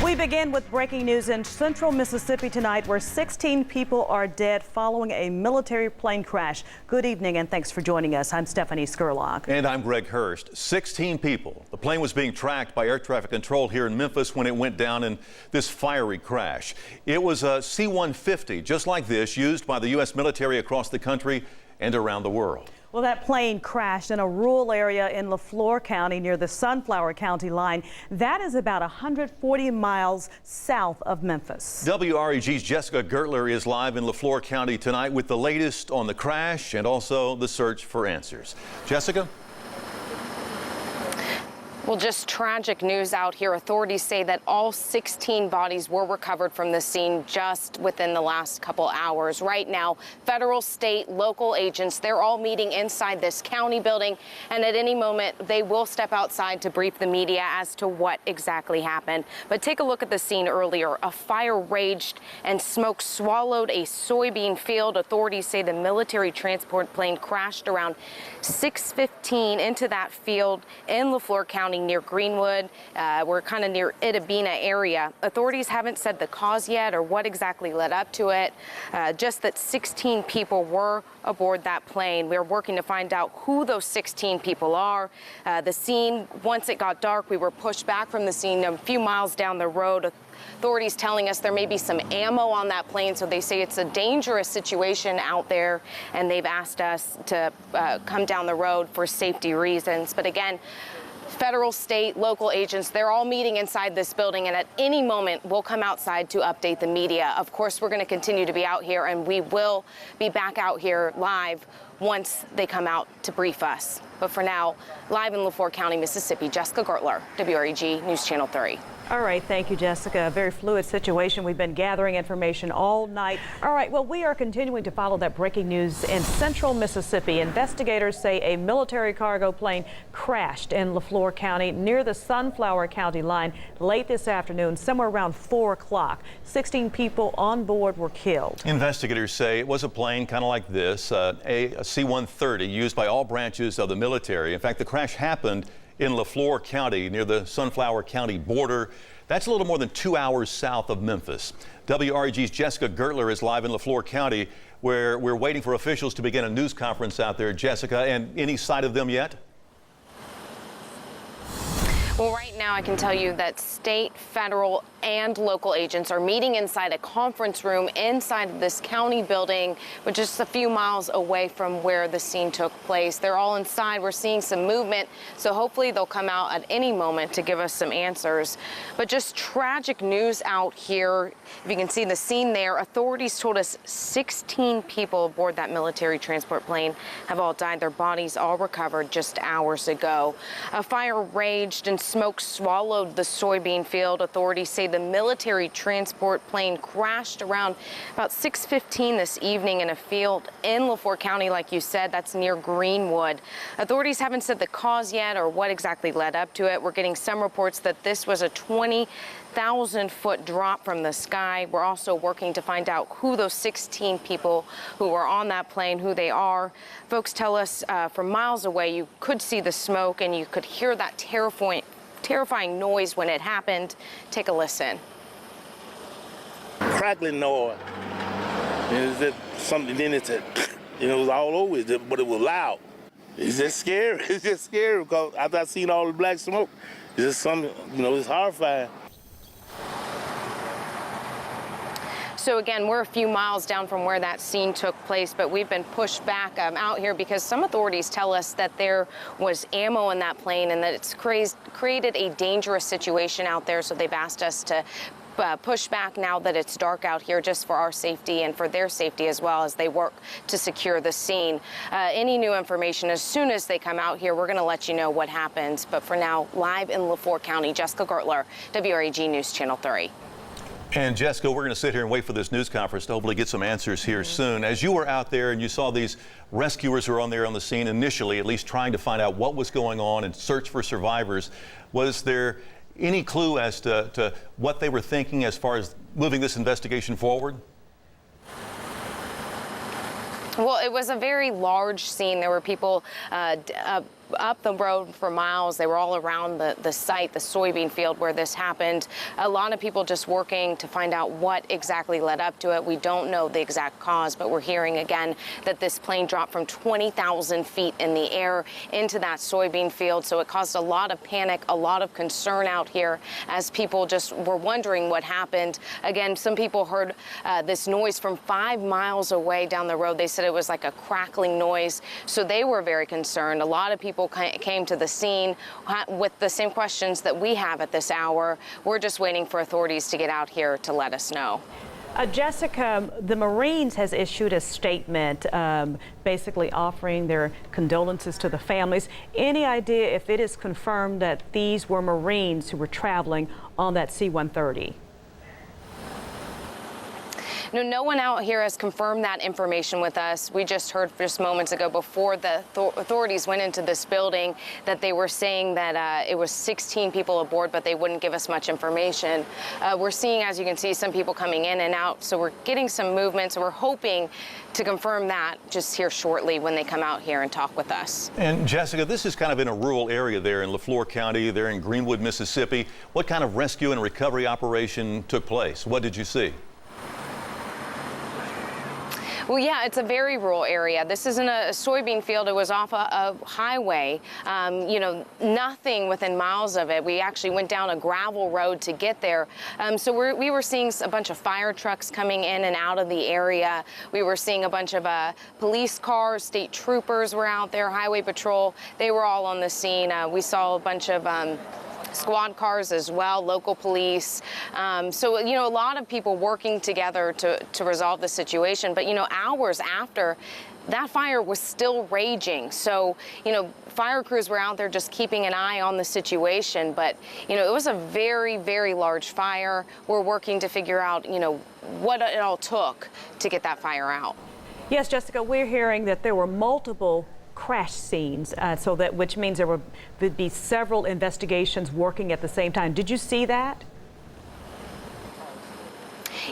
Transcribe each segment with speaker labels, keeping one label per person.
Speaker 1: We begin with breaking news in central Mississippi tonight, where 16 people are dead following a military plane crash. Good evening and thanks for joining us. I'm Stephanie Skurlock.
Speaker 2: And I'm Greg Hurst. 16 people. The plane was being tracked by air traffic control here in Memphis when it went down in this fiery crash. It was a C-150, just like this, used by the U.S. military across the country and around the world.
Speaker 1: Well, that plane crashed in a rural area in Lafleur County near the Sunflower County line. That is about 140 miles south of Memphis.
Speaker 2: WREG's Jessica Gertler is live in Lafleur County tonight with the latest on the crash and also the search for answers. Jessica?
Speaker 3: Well, just tragic news out here. Authorities say that all 16 bodies were recovered from the scene just within the last couple hours. Right now, federal, state, local agents, they're all meeting inside this county building, and at any moment they will step outside to brief the media as to what exactly happened. But take a look at the scene earlier. A fire raged and smoke swallowed a soybean field. Authorities say the military transport plane crashed around 6:15 into that field in Lafleur County near Greenwood. We're kind of near Itabena area. Authorities haven't said the cause yet or what exactly led up to it, just that 16 people were aboard that plane. We're working to find out who those 16 people are. The scene, once it got dark, we were pushed back from the scene a few miles down the road. Authorities telling us there may be some ammo on that plane, so they say it's a dangerous situation out there, and they've asked us to come down the road for safety reasons. But again, federal, state, local agents, they're all meeting inside this building, and at any moment we'll come outside to update the media. Of course, we're going to continue to be out here, and we will be back out here live once they come out to brief us. But for now, live in Lafleur County, Mississippi, Jessica Gertler, WREG News Channel 3.
Speaker 1: All right, thank you, Jessica. A very fluid situation. We've been gathering information all night. All right, well, we are continuing to follow that breaking news in central Mississippi. Investigators say a military cargo plane crashed in Lafleur County near the Sunflower County line late this afternoon, somewhere around 4 o'clock. 16 people on board were killed.
Speaker 2: Investigators say it was a plane kind of like this, a C-130 used by all branches of the military. In fact, the crash happened in Lafleur County near the Sunflower County border. That's a little more than 2 hours south of Memphis. WREG's Jessica Gertler is live in Lafleur County, where we're waiting for officials to begin a news conference out there. Jessica, and any sight of them yet?
Speaker 3: Well, right now I can tell you that state, federal, and local agents are meeting inside a conference room inside this county building, which is just a few miles away from where the scene took place. They're all inside. We're seeing some movement, so hopefully they'll come out at any moment to give us some answers. But just tragic news out here. If you can see the scene there, authorities told us 16 people aboard that military transport plane have all died. Their bodies all recovered just hours ago. A fire raged and smoke swallowed the soybean field. Authorities say the military transport plane crashed around about 6:15 this evening in a field in Lafleur County, like you said. That's near Greenwood. Authorities haven't said the cause yet or what exactly led up to it. We're getting some reports that this was a 20,000-foot drop from the sky. We're also working to find out who those 16 people who were on that plane, who they are. Folks tell us from miles away you could see the smoke and you could hear that terrifying noise when it happened. Take a listen.
Speaker 4: Crackling noise. And it's just something, then it was all over, but it was loud. It's just scary. It's just scary because after I seen all the black smoke, it's just something, it's horrifying.
Speaker 3: So again, we're a few miles down from where that scene took place, but we've been pushed back out here because some authorities tell us that there was ammo in that plane and that it's created a dangerous situation out there. So they've asked us to push back now that it's dark out here, just for our safety and for their safety as well as they work to secure the scene. Any new information, as soon as they come out here, we're going to let you know what happens. But for now, live in Lafleur County, Jessica Gertler, WREG News Channel 3.
Speaker 2: And Jessica, we're going to sit here and wait for this news conference to hopefully get some answers here soon. As you were out there and you saw these rescuers who were on there on the scene initially, at least trying to find out what was going on and search for survivors, was there any clue as to what they were thinking as far as moving this investigation forward?
Speaker 3: Well, it was a very large scene. There were people up the road for miles. They were all around the site, the soybean field where this happened. A lot of people just working to find out what exactly led up to it. We don't know the exact cause, but we're hearing again that this plane dropped from 20,000 feet in the air into that soybean field. So it caused a lot of panic, a lot of concern out here as people just were wondering what happened. Again, some people heard this noise from 5 miles away down the road. They said it was like a crackling noise. So they were very concerned. A lot of people came to the scene with the same questions that we have at this hour. We're just waiting for authorities to get out here to let us know.
Speaker 1: Jessica, the Marines has issued a statement basically offering their condolences to the families. Any idea if it is confirmed that these were Marines who were traveling on that C-130?
Speaker 3: No one out here has confirmed that information with us. We just heard just moments ago before the authorities went into this building that they were saying that it was 16 people aboard, but they wouldn't give us much information. We're seeing, as you can see, some people coming in and out, so we're getting some movement. So we're hoping to confirm that just here shortly when they come out here and talk with us.
Speaker 2: And Jessica, this is kind of in a rural area there in LaFleur County, there in Greenwood, Mississippi. What kind of rescue and recovery operation took place? What did you see?
Speaker 3: Well, yeah, it's a very rural area. This isn't a soybean field. It was off a highway, nothing within miles of it. We actually went down a gravel road to get there. So we were seeing a bunch of fire trucks coming in and out of the area. We were seeing a bunch of police cars, state troopers were out there, highway patrol. They were all on the scene. We saw a bunch of squad cars as well, local police. So, a lot of people working together to resolve the situation. But, hours after, that fire was still raging. So, fire crews were out there just keeping an eye on the situation. But, it was a very, very large fire. We're working to figure out, what it all took to get that fire out.
Speaker 1: Yes, Jessica, we're hearing that there were multiple crash scenes, which means there would be several investigations working at the same time. Did you see that?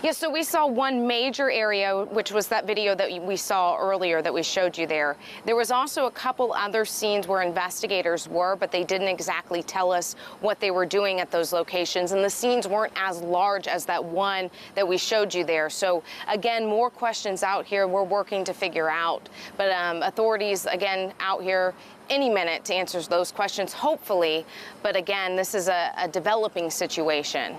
Speaker 3: Yes, so we saw one major area, which was that video that we saw earlier that we showed you there. There was also a couple other scenes where investigators were, but they didn't exactly tell us what they were doing at those locations. And the scenes weren't as large as that one that we showed you there. So again, more questions out here we're working to figure out. But authorities, again, out here any minute to answer those questions, hopefully. But again, this is a developing situation.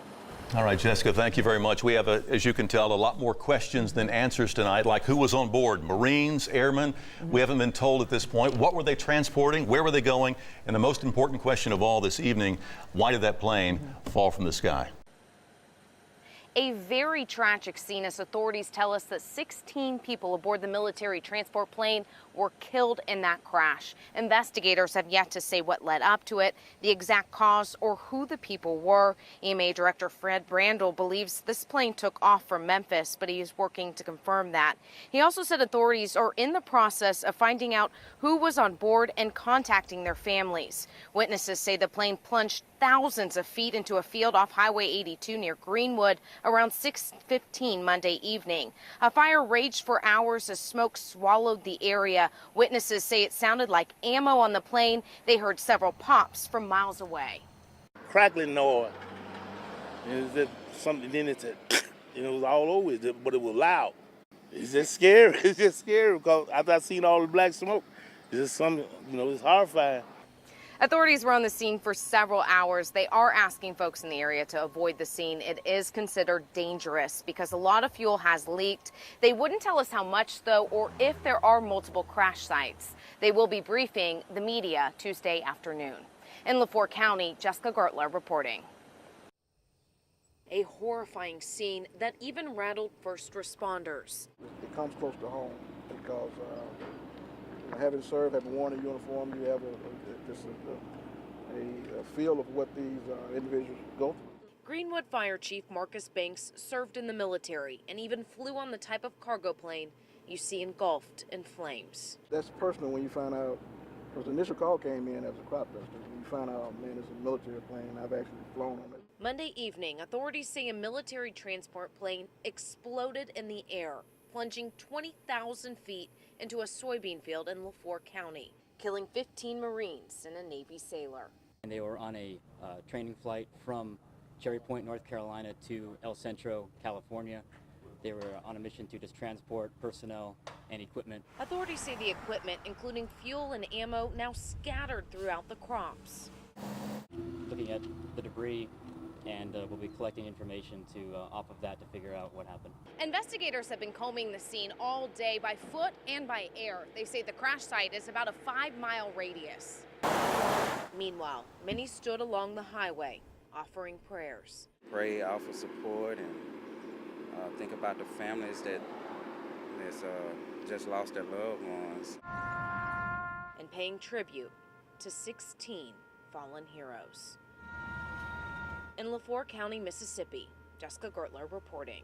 Speaker 2: All right, Jessica, thank you very much. We have, as you can tell, a lot more questions than answers tonight, like who was on board, Marines, airmen? We haven't been told at this point. What were they transporting? Where were they going? And the most important question of all this evening, why did that plane fall from the sky?
Speaker 3: A very tragic scene as authorities tell us that 16 people aboard the military transport plane were killed in that crash. Investigators have yet to say what led up to it, the exact cause, or who the people were. EMA Director Fred Brandel believes this plane took off from Memphis, but he is working to confirm that. He also said authorities are in the process of finding out who was on board and contacting their families. Witnesses say the plane plunged thousands of feet into a field off Highway 82 near Greenwood around 6:15 Monday evening. A fire raged for hours as smoke swallowed the area. Witnesses say it sounded like ammo on the plane. They heard several pops from miles away.
Speaker 4: Crackling noise. And it's just something, then it's it was all over it, but it was loud. It's just scary. It's just scary because after I seen all the black smoke, it's just something, it's horrifying.
Speaker 3: Authorities were on the scene for several hours. They are asking folks in the area to avoid the scene. It is considered dangerous because a lot of fuel has leaked. They wouldn't tell us how much, though, or if there are multiple crash sites. They will be briefing the media Tuesday afternoon. In LaFleur County, Jessica Gertler reporting. A horrifying scene that even rattled first responders.
Speaker 5: It comes close to home because having served, having worn a uniform, you have a feel of what these individuals go through.
Speaker 3: Greenwood Fire Chief Marcus Banks served in the military and even flew on the type of cargo plane you see engulfed in flames.
Speaker 5: That's personal when you find out, because the initial call came in as a crop duster. When you find out, man, it's a military plane, I've actually flown on it.
Speaker 3: Monday evening, authorities say a military transport plane exploded in the air, plunging 20,000 feet into a soybean field in LaFleur County. killing 15 Marines and a Navy sailor.
Speaker 6: And they were on a training flight from Cherry Point, North Carolina to El Centro, California. They were on a mission to just transport personnel and equipment.
Speaker 3: Authorities say the equipment, including fuel and ammo, now scattered throughout the crops.
Speaker 6: Looking at the debris, and we'll be collecting information off of that to figure out what happened.
Speaker 3: Investigators have been combing the scene all day by foot and by air. They say the crash site is about a 5-mile radius. Meanwhile, many stood along the highway offering prayers.
Speaker 7: Pray, offer support, and think about the families that's just lost their loved ones.
Speaker 3: And paying tribute to 16 fallen heroes. In LaFleur County, Mississippi, Jessica Gertler reporting.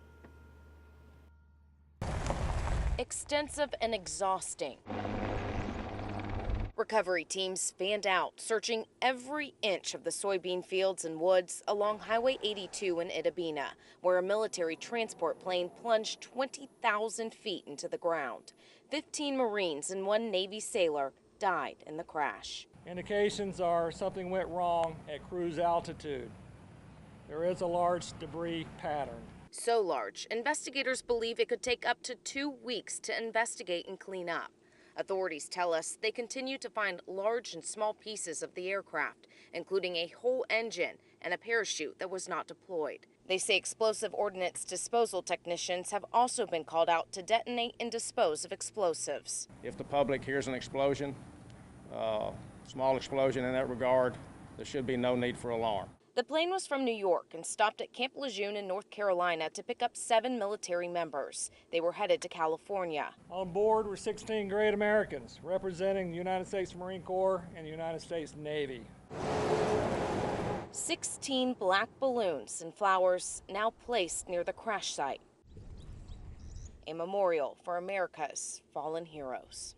Speaker 3: Extensive and exhausting. Recovery teams fanned out, searching every inch of the soybean fields and woods along Highway 82 in Itta Bena, where a military transport plane plunged 20,000 feet into the ground. 15 Marines and 1 Navy sailor died in the crash.
Speaker 8: Indications are something went wrong at cruise altitude. There is a large debris pattern.
Speaker 3: So large, investigators believe it could take up to 2 weeks to investigate and clean up. Authorities tell us they continue to find large and small pieces of the aircraft, including a whole engine and a parachute that was not deployed. They say explosive ordnance disposal technicians have also been called out to detonate and dispose of explosives.
Speaker 9: If the public hears an explosion, small explosion in that regard, there should be no need for alarm.
Speaker 3: The plane was from New York and stopped at Camp Lejeune in North Carolina to pick up 7 military members. They were headed to California.
Speaker 8: On board were 16 great Americans representing the United States Marine Corps and the United States Navy.
Speaker 3: 16 black balloons and flowers now placed near the crash site. A memorial for America's fallen heroes.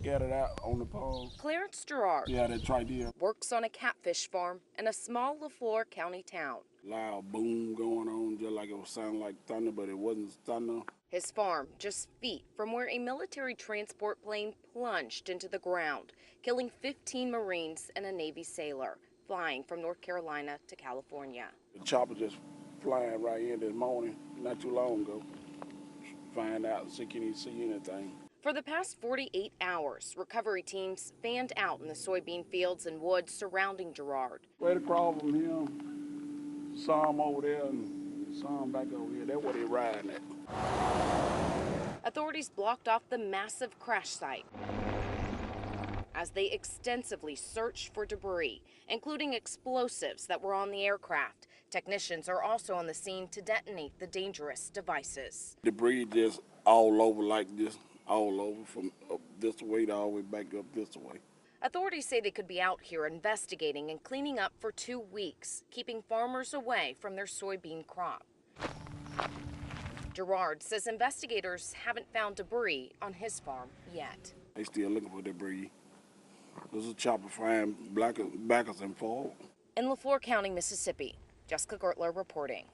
Speaker 5: Got it out on the pole.
Speaker 3: Clarence Gerard
Speaker 5: Yeah, that's right there.
Speaker 3: works on a catfish farm in a small LaFleur County town.
Speaker 5: Loud boom going on, just like it was sounding like thunder, but it wasn't thunder.
Speaker 3: His farm just feet from where a military transport plane plunged into the ground, killing 15 Marines and a Navy sailor, flying from North Carolina to California.
Speaker 5: The chopper just flying right in this morning, not too long ago. Find out, see can he see anything.
Speaker 3: For the past 48 hours, recovery teams fanned out in the soybean fields and woods surrounding Gerard.
Speaker 5: Right across from him, saw him over there and saw him back over here. That's where they riding at.
Speaker 3: Authorities blocked off the massive crash site as they extensively searched for debris, including explosives that were on the aircraft. Technicians are also on the scene to detonate the dangerous devices.
Speaker 5: Debris just all over like this. All over from up this way to all the way back up this way.
Speaker 3: Authorities say they could be out here investigating and cleaning up for 2 weeks, keeping farmers away from their soybean crop. Gerard says investigators haven't found debris on his farm yet.
Speaker 5: They still looking for debris. There's a chopper flying backwards and forward.
Speaker 3: In LaFleur County, Mississippi, Jessica Gertler reporting.